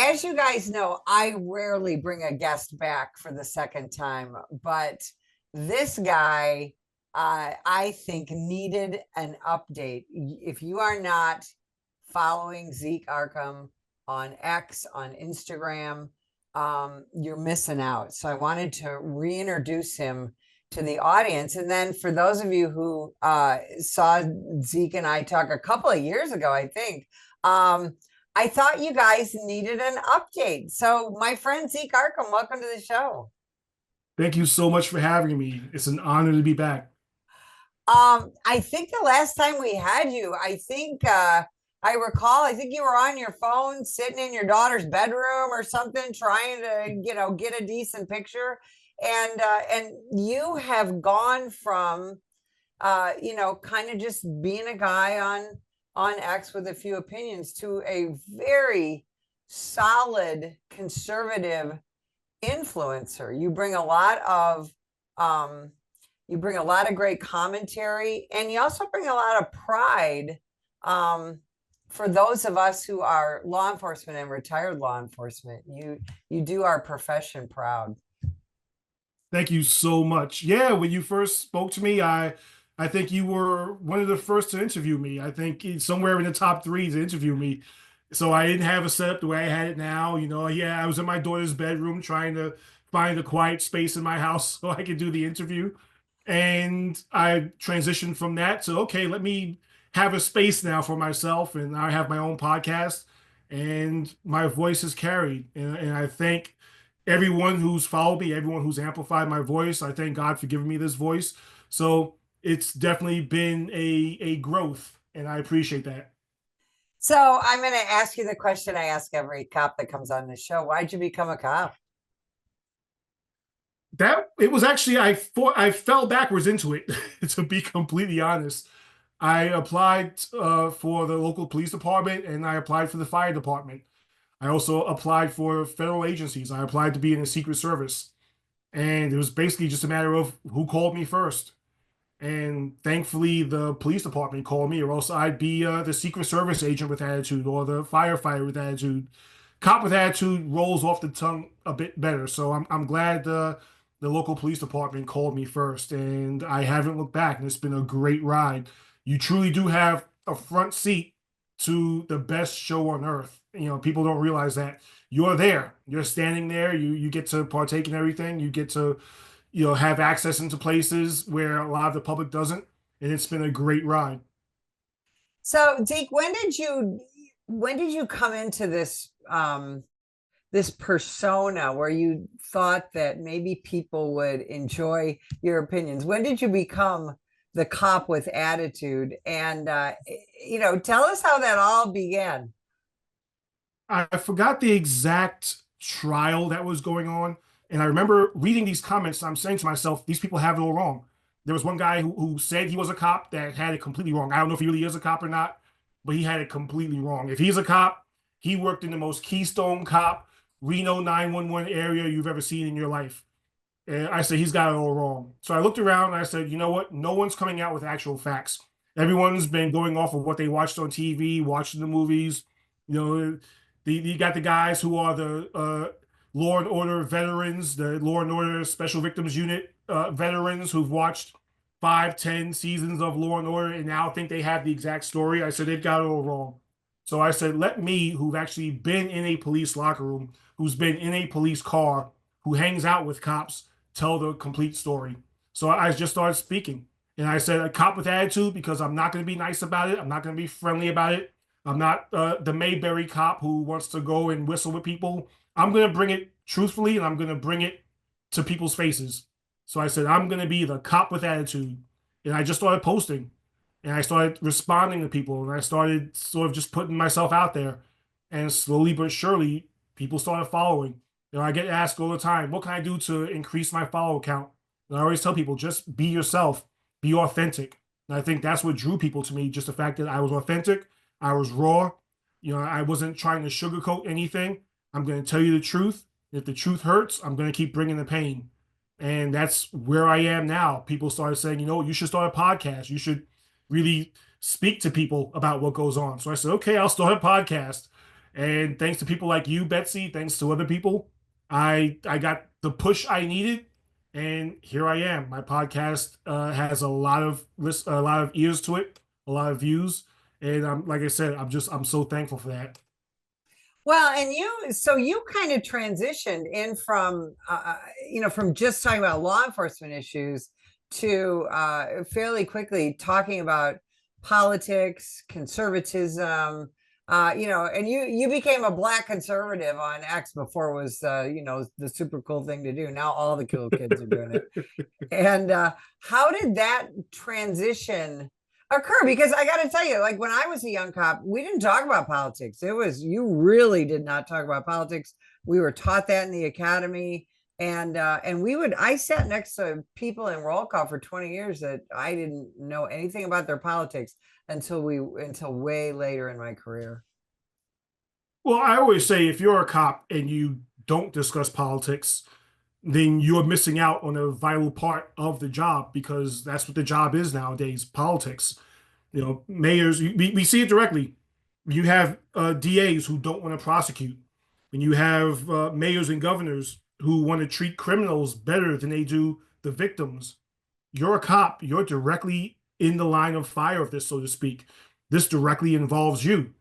As you guys know, I rarely bring a guest back for the second time, but this guy, I think, needed an update. If you are not following Zeek Arkham on X, on Instagram, you're missing out. So I wanted to reintroduce him to the audience. And then for those of you who saw Zeke and I talk a couple of years ago, I think, I thought you guys needed an update. So my friend Zeke Arkham, welcome to the show. Thank you so much for having me. It's an honor to be back. I think the last time we had you, I recall, I think you were on your phone sitting in your daughter's bedroom or something, trying to, get a decent picture. And you have gone from kind of just being a guy on X with a few opinions to a very solid conservative influencer. You bring a lot of great commentary, and you also bring a lot of pride for those of us who are law enforcement and retired law enforcement. You do our profession proud. Thank you so much. Yeah, when you first spoke to me, I think you were one of the first to interview me. I think somewhere in the top three to interview me. So I didn't have a setup the way I had it now. Yeah, I was in my daughter's bedroom trying to find a quiet space in my house so I could do the interview. And I transitioned from that to, okay, let me have a space now for myself. And I have my own podcast and my voice is carried. And I thank everyone who's followed me, everyone who's amplified my voice. I thank God for giving me this voice. So it's definitely been a growth, and I appreciate that. So I'm going to ask you the question I ask every cop that comes on the show. Why'd you become a cop? That it was actually I fell backwards into it to be completely honest. I applied for the local police department and I applied for the fire department. I also applied for federal agencies. I applied to be in the Secret Service. And it was basically just a matter of who called me first. And thankfully, the police department called me, or else I'd be the Secret Service agent with attitude or the firefighter with attitude. Cop with attitude rolls off the tongue a bit better. So I'm glad the local police department called me first, and I haven't looked back. And it's been a great ride. You truly do have a front seat to the best show on earth. People don't realize that you're there. You're standing there. You get to partake in everything. You get to have access into places where a lot of the public doesn't, and it's been a great ride. So, Zeke, when did you come into this persona where you thought that maybe people would enjoy your opinions? When did you become the cop with attitude? And tell us how that all began. I forgot the exact trial that was going on. And I remember reading these comments. I'm saying to myself, these people have it all wrong. There was one guy who said he was a cop that had it completely wrong. I don't know if he really is a cop or not, but he had it completely wrong. If he's a cop, he worked in the most Keystone Cop, Reno 911 area you've ever seen in your life. And I said, he's got it all wrong. So I looked around and I said, you know what? No one's coming out with actual facts. Everyone's been going off of what they watched on TV, watching the movies. You know, you got the guys who are the Law and Order veterans, the Law and Order Special Victims Unit veterans who've watched 5, 10 seasons of Law and Order and now think they have the exact story. I said, they've got it all wrong. So I said, let me, who've actually been in a police locker room, who's been in a police car, who hangs out with cops, tell the complete story. So I just started speaking. And I said, a cop with attitude, because I'm not going to be nice about it. I'm not going to be friendly about it. I'm not the Mayberry cop who wants to go and whistle with people. I'm going to bring it truthfully, and I'm going to bring it to people's faces. So I said, I'm going to be the cop with attitude. And I just started posting. And I started responding to people. And I started sort of just putting myself out there. And slowly but surely, people started following. I get asked all the time, what can I do to increase my follow count? And I always tell people, just be yourself, be authentic. And I think that's what drew people to me, just the fact that I was authentic, I was raw. I wasn't trying to sugarcoat anything. I'm going to tell you the truth. If the truth hurts, I'm going to keep bringing the pain. And that's where I am now. People started saying, you should start a podcast. You should really speak to people about what goes on. So I said, okay, I'll start a podcast. And thanks to people like you, Betsy, thanks to other people, I got the push I needed, and here I am. My podcast has a lot of ears to it, a lot of views, and like I said, I'm so thankful for that. Well, and you kind of transitioned in from, from just talking about law enforcement issues to fairly quickly talking about politics, conservatism, and you became a black conservative on X before it was, the super cool thing to do. Now all the cool kids are doing it. And how did that transition occur? Because I got to tell you, like when I was a young cop, we didn't talk about politics. You really did not talk about politics. We were taught that in the academy. And I sat next to people in roll call for 20 years that I didn't know anything about their politics until way later in my career. Well, I always say if you're a cop and you don't discuss politics, then you're missing out on a vital part of the job because that's what the job is nowadays, politics. Mayors, we see it directly. You have DAs who don't want to prosecute, and you have mayors and governors who want to treat criminals better than they do the victims. You're a cop. You're directly in the line of fire of this, so to speak. This directly involves you.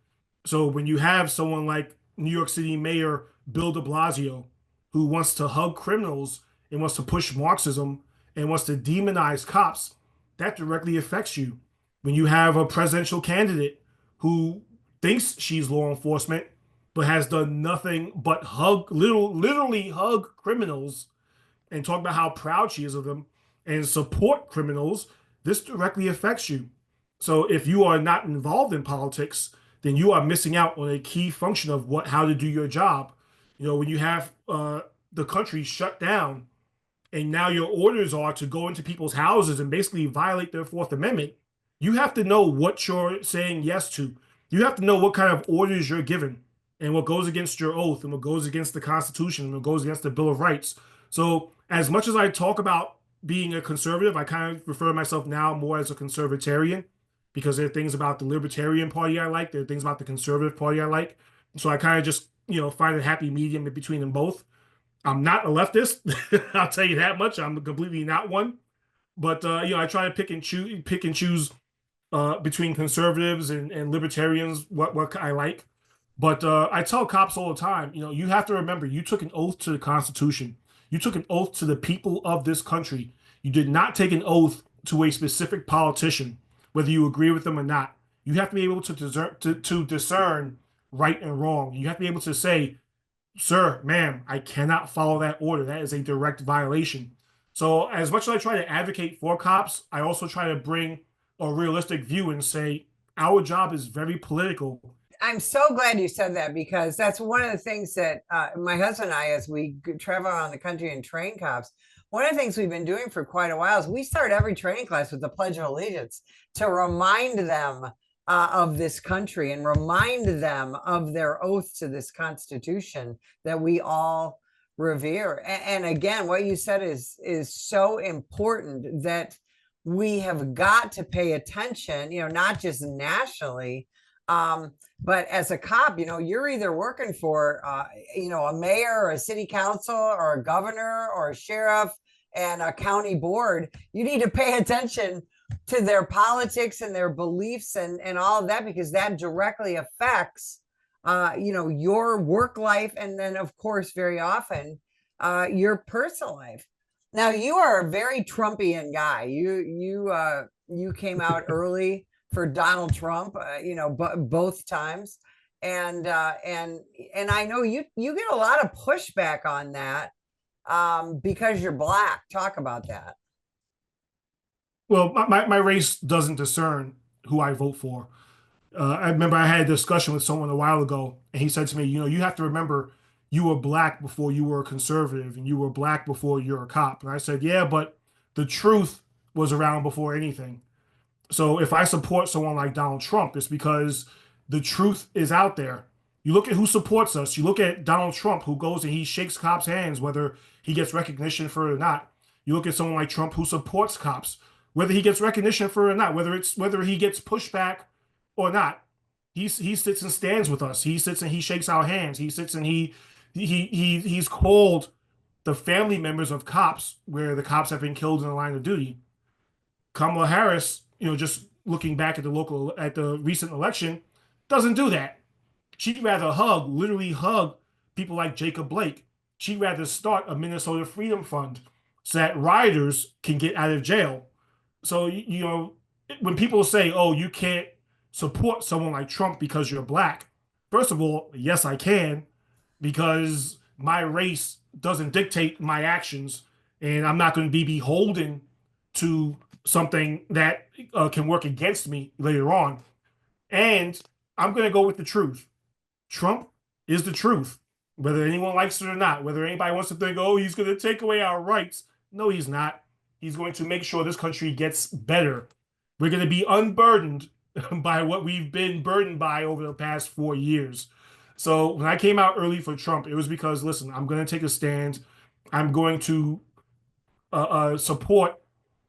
So when you have someone like New York City Mayor Bill de Blasio, who wants to hug criminals and wants to push Marxism and wants to demonize cops, that directly affects you. When you have a presidential candidate who thinks she's law enforcement but has done nothing but literally hug criminals and talk about how proud she is of them and support criminals, this directly affects you. So if you are not involved in politics, then you are missing out on a key function of how to do your job. When you have the country shut down and now your orders are to go into people's houses and basically violate their Fourth Amendment, you have to know what you're saying yes to. You have to know what kind of orders you're given and what goes against your oath and what goes against the Constitution and what goes against the Bill of Rights. So, as much as I talk about being a conservative, I kind of refer to myself now more as a conservatarian because there are things about the Libertarian Party I like, there are things about the Conservative Party I like. So I kind of just, find a happy medium in between them both. I'm not a leftist. I'll tell you that much. I'm completely not one. But I try to pick and choose between conservatives and libertarians what I like. But I tell cops all the time, you have to remember, you took an oath to the Constitution. You took an oath to the people of this country. You did not take an oath to a specific politician, whether you agree with them or not. You have to be able to discern right and wrong. You have to be able to say, sir, ma'am, I cannot follow that order. That is a direct violation. So, as much as I try to advocate for cops, I also try to bring a realistic view and say our job is very political. I'm so glad you said that because that's one of the things that my husband and I, as we travel around the country and train cops, one of the things we've been doing for quite a while is we start every training class with the Pledge of Allegiance to remind them of this country and remind them of their oath to this Constitution that we all revere. And again, what you said is so important that we have got to pay attention, not just nationally, but as a cop, you're either working for, a mayor or a city council or a governor or a sheriff and a county board. You need to pay attention to their politics and their beliefs and all of that, because that directly affects, your work life. And then, of course, very often, your personal life. Now, you are a very Trumpian guy. You came out early for Donald Trump, both times. And I know you get a lot of pushback on that because you're Black. Talk about that. Well, my race doesn't discern who I vote for. I remember I had a discussion with someone a while ago, and he said to me, you have to remember you were Black before you were a conservative, and you were Black before you're a cop. And I said, yeah, but the truth was around before anything. So if I support someone like Donald Trump, it's because the truth is out there. You look at who supports us. You look at Donald Trump, who goes and he shakes cops' hands, whether he gets recognition for it or not. You look at someone like Trump who supports cops, whether he gets recognition for it or not, whether he gets pushback or not. he sits and stands with us. He sits and he shakes our hands. He sits and he's called the family members of cops where the cops have been killed in the line of duty. Kamala Harris, just looking back at the recent election, doesn't do that. She'd rather literally hug people like Jacob Blake. She'd rather start a Minnesota Freedom Fund so that rioters can get out of jail. So, when people say, oh, you can't support someone like Trump because you're black, first of all, yes, I can, because my race doesn't dictate my actions, and I'm not going to be beholden to something that can work against me later on. And I'm going to go with the truth. Trump is the truth, whether anyone likes it or not, whether anybody wants to think, oh, he's going to take away our rights. No, he's not. He's going to make sure this country gets better. We're going to be unburdened by what we've been burdened by over the past 4 years. So when I came out early for Trump, it was because, listen, I'm going to take a stand. I'm going to support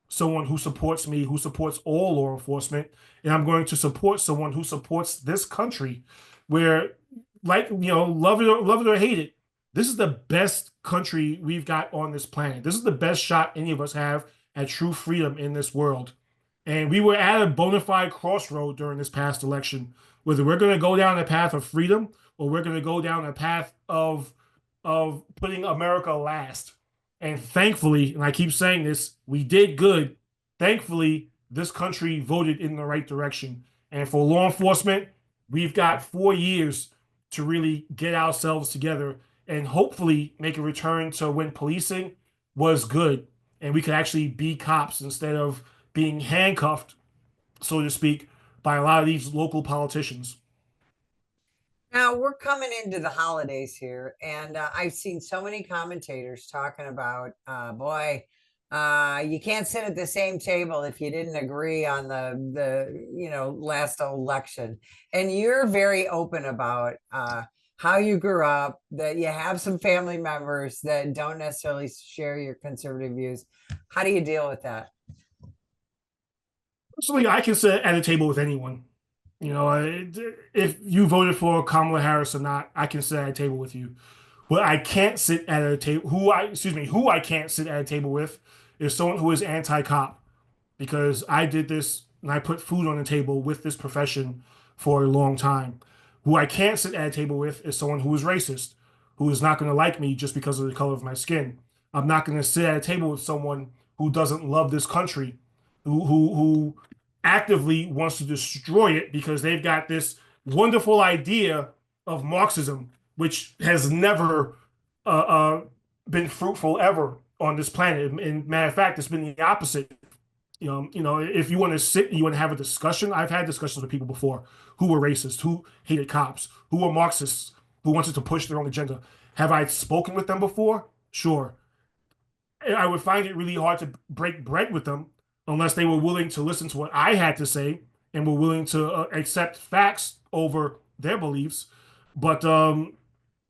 someone who supports me, who supports all law enforcement, and I'm going to support someone who supports this country, where, like, love it or hate it, this is the best country we've got on this planet. This is the best shot any of us have at true freedom in this world. And we were at a bona fide crossroad during this past election, whether we're going to go down the path of freedom or we're going to go down a path of putting America last. And thankfully, and I keep saying this, we did good. Thankfully, this country voted in the right direction. And for law enforcement, we've got 4 years to really get ourselves together and hopefully make a return to when policing was good and we could actually be cops instead of being handcuffed, so to speak, by a lot of these local politicians. Now we're coming into the holidays here, and I've seen so many commentators talking about, boy, you can't sit at the same table if you didn't agree on the last election. And you're very open about how you grew up, that you have some family members that don't necessarily share your conservative views. How do you deal with that? Personally, I can sit at a table with anyone. If you voted for Kamala Harris or not, I can sit at a table with you. But I can't sit at a table. Who I can't sit at a table with is someone who is anti-cop, because I did this and I put food on the table with this profession for a long time. Who I can't sit at a table with is someone who is racist, who is not going to like me just because of the color of my skin. I'm not going to sit at a table with someone who doesn't love this country, who actively wants to destroy it because they've got this wonderful idea of Marxism, which has never been fruitful ever on this planet. In matter of fact, it's been the opposite. If you want to sit and you want to have a discussion, I've had discussions with people before who were racist, who hated cops, who were Marxists, who wanted to push their own agenda. Have I spoken with them before? Sure. I would find it really hard to break bread with them unless they were willing to listen to what I had to say and were willing to accept facts over their beliefs. But am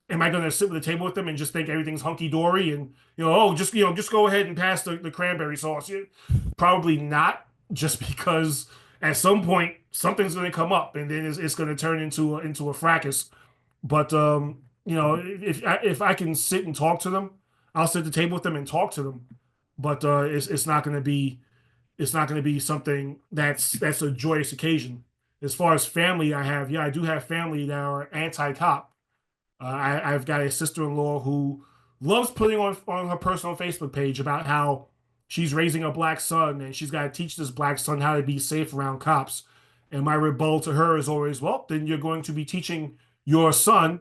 I going to sit with a table with them and just think everything's hunky dory and just go ahead and pass the cranberry sauce? Yeah, probably not, just because at some point something's going to come up and then it's going to turn into a fracas. But if I can sit and talk to them, I'll sit at the table with them and talk to them. But it's not going to be something that's a joyous occasion. As far as family, I do have family that are anti-cop. I've got a sister-in-law who loves putting on her personal Facebook page about how she's raising a black son and she's got to teach this black son how to be safe around cops. And my rebuttal to her is always, well, then you're going to be teaching your son,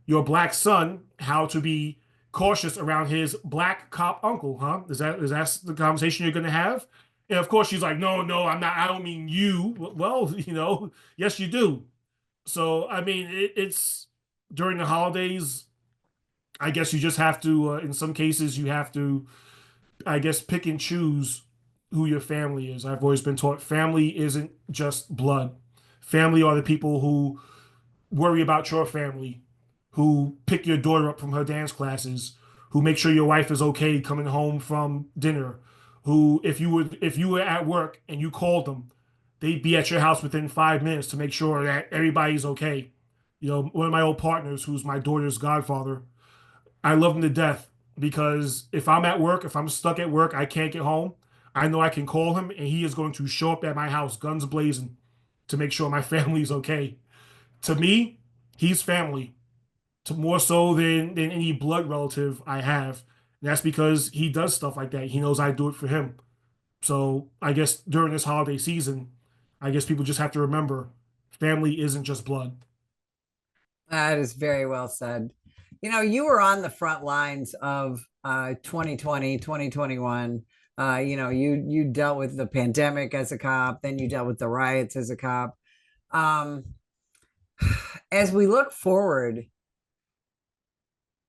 your black son, how to be cautious around his black cop uncle, huh? Is that the conversation you're going to have? And of course she's like, no, I'm not. I don't mean you. Well, yes, you do. So I mean, it's during the holidays. I guess you just have to, in some cases, you have to, I guess, pick and choose who your family is. I've always been taught family isn't just blood. Family are the people who worry about your family, who pick your daughter up from her dance classes, who make sure your wife is okay coming home from dinner, who if you were at work and you called them, they'd be at your house within 5 minutes to make sure that everybody's okay. One of my old partners, who's my daughter's godfather, I love him to death because if I'm at work, if I'm stuck at work, I can't get home, I know I can call him and he is going to show up at my house, guns blazing, to make sure my family's okay. To me, he's family, to more so than any blood relative I have. And that's because he does stuff like that. He knows I do it for him. So I guess during this holiday season, I guess people just have to remember family isn't just blood. That is very well said. You were on the front lines of 2020, 2021. You dealt with the pandemic as a cop, then you dealt with the riots as a cop. Um, as we look forward,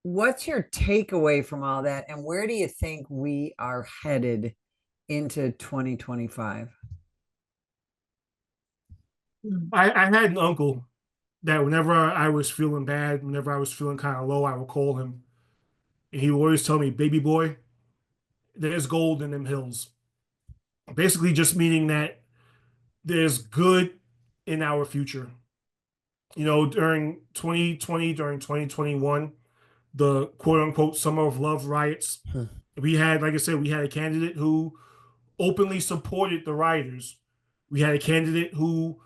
what's your takeaway from all that, and where do you think we are headed into 2025? I had an uncle that whenever I was feeling bad, whenever I was feeling kind of low, I would call him. And he would always tell me, baby boy, there's gold in them hills. Basically, just meaning that there's good in our future. During 2020, during 2021, the quote unquote summer of love riots, we had, like I said, we had a candidate who openly supported the rioters. We had a candidate who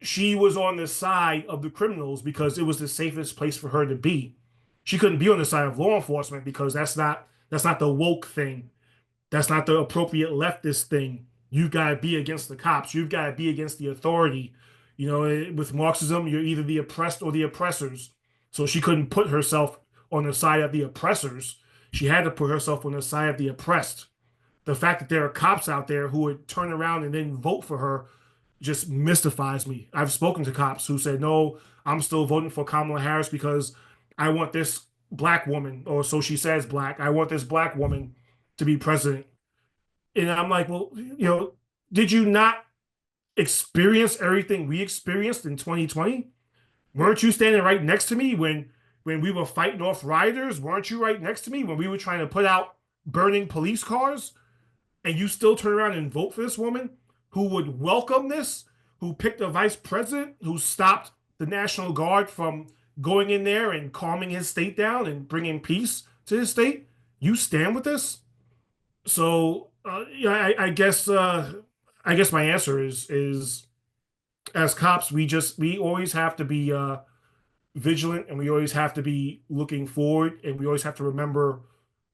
she was on the side of the criminals because it was the safest place for her to be. She couldn't be on the side of law enforcement because that's not the woke thing. That's not the appropriate leftist thing. You've got to be against the cops. You've got to be against the authority. With Marxism, you're either the oppressed or the oppressors. So she couldn't put herself on the side of the oppressors. She had to put herself on the side of the oppressed. The fact that there are cops out there who would turn around and then vote for her just mystifies me. I've spoken to cops who said, no, I'm still voting for Kamala Harris because I want this black woman, or so she says black. I want this black woman to be president. And I'm like, well, did you not experience everything we experienced in 2020? Weren't you standing right next to me when we were fighting off rioters? Weren't you right next to me when we were trying to put out burning police cars? And you still turn around and vote for this woman who would welcome this, who picked a vice president, who stopped the National Guard from going in there and calming his state down and bringing peace to his state. You stand with this? So yeah, I guess my answer is as cops we always have to be vigilant, and we always have to be looking forward, and we always have to remember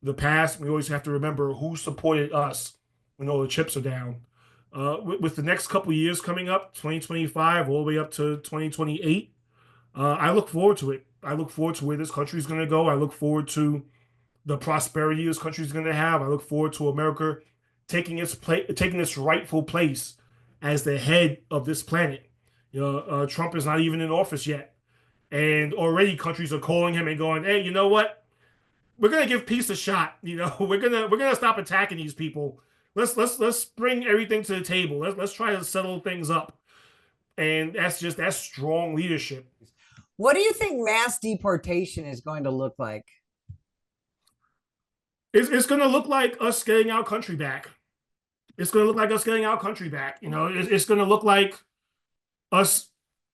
the past. We always have to remember who supported us when all the chips are down. With the next couple of years coming up, 2025 all the way up to 2028, I look forward to it. I look forward to where this country is going to go. I look forward to the prosperity this country is going to have. I look forward to America taking its rightful place as the head of this planet. Trump is not even in office yet, and already countries are calling him and going, "Hey, you know what? We're gonna give peace a shot. We're gonna stop attacking these people. Let's bring everything to the table. Let's try to settle things up." And that's strong leadership. What do you think mass deportation is going to look like? It's going to look like us getting our country back. It's going to look like us getting our country back. It's going to look like us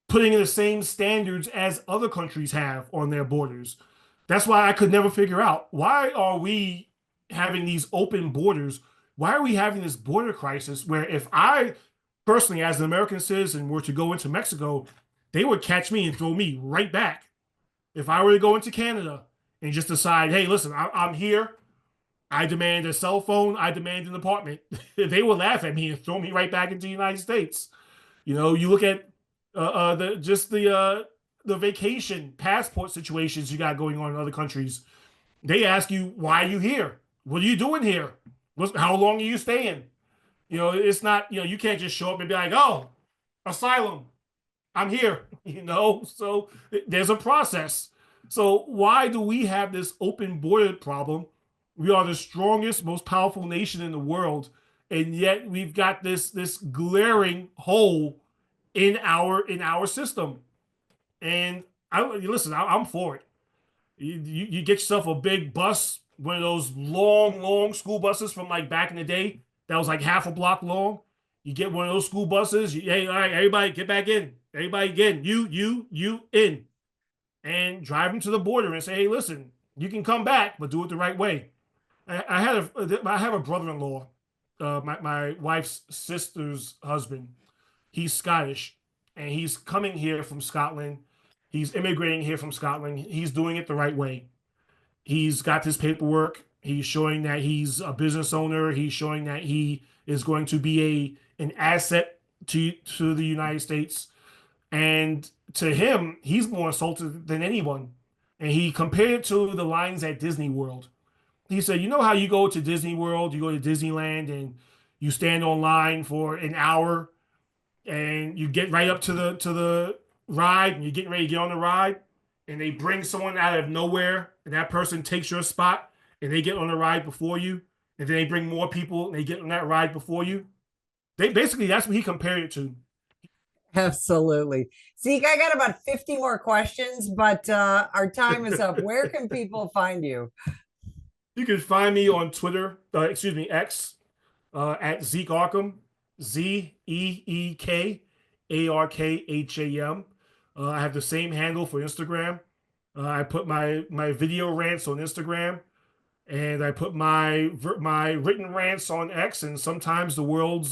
putting in the same standards as other countries have on their borders. That's why I could never figure out, why are we having these open borders? Why are we having this border crisis where if I personally, as an American citizen, were to go into Mexico, they would catch me and throw me right back. If I were to go into Canada and just decide, hey, listen, I'm here. I demand a cell phone. I demand an apartment. They would laugh at me and throw me right back into the United States. You look at the vacation passport situations you got going on in other countries. They ask you, why are you here? What are you doing here? How long are you staying? It's not, you can't just show up and be like, oh, asylum, I'm here, so there's a process. So why do we have this open border problem? We are the strongest, most powerful nation in the world, and yet we've got this glaring hole in our system. And I'm for it. You get yourself a big bus, one of those long school buses from like back in the day that was like half a block long. You get one of those school buses. Hey, all right, everybody get back in. Everybody get in. You in. And drive them to the border and say, hey, listen, you can come back, but do it the right way. I have a brother-in-law, my wife's sister's husband. He's Scottish, and he's coming here from Scotland. He's immigrating here from Scotland. He's doing it the right way. He's got his paperwork. He's showing that he's a business owner. He's showing that he is going to be an asset to the United States. And to him, he's more insulted than anyone. And he compared it to the lines at Disney World. He said, you know how you go to Disney World, you go to Disneyland, and you stand online for an hour, and you get right up to the ride, and you're getting ready to get on the ride, and they bring someone out of nowhere, and that person takes your spot, and they get on the ride before you, and then they bring more people, and they get on that ride before you. That's what he compared it to. Absolutely. Zeke, I got about 50 more questions, but our time is up. Where can people find you? You can find me on Twitter, X, at Zeek Arkham, ZeekArkham. I have the same handle for Instagram. I put my video rants on Instagram, and I put my written rants on X, and sometimes the world's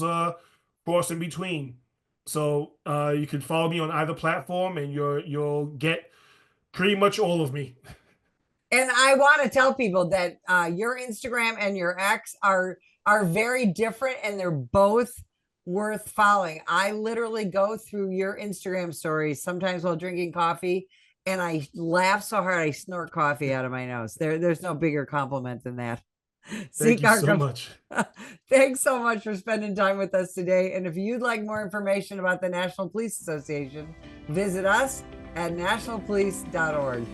cross in between. So you can follow me on either platform, and you'll get pretty much all of me. And I want to tell people that your Instagram and your X are very different, and they're both worth following. I literally go through your Instagram stories sometimes while drinking coffee, and I laugh so hard I snort coffee out of my nose. There's no bigger compliment than that. Thank you so much. Thanks so much for spending time with us today. And if you'd like more information about the National Police Association, visit us at nationalpolice.org.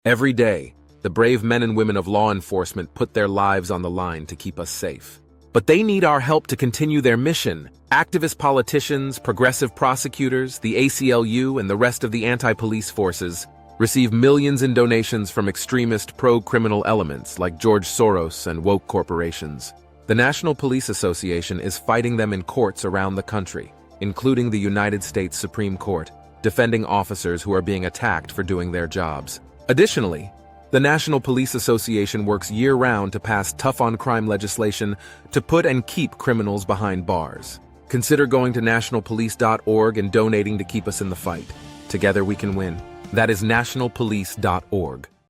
Every day, the brave men and women of law enforcement put their lives on the line to keep us safe. But they need our help to continue their mission. Activist politicians, progressive prosecutors, the ACLU, and the rest of the anti-police forces receive millions in donations from extremist pro-criminal elements like George Soros and woke corporations. The National Police Association is fighting them in courts around the country, including the United States Supreme Court, defending officers who are being attacked for doing their jobs. Additionally, the National Police Association works year-round to pass tough-on-crime legislation to put and keep criminals behind bars. Consider going to nationalpolice.org and donating to keep us in the fight. Together we can win. That is nationalpolice.org.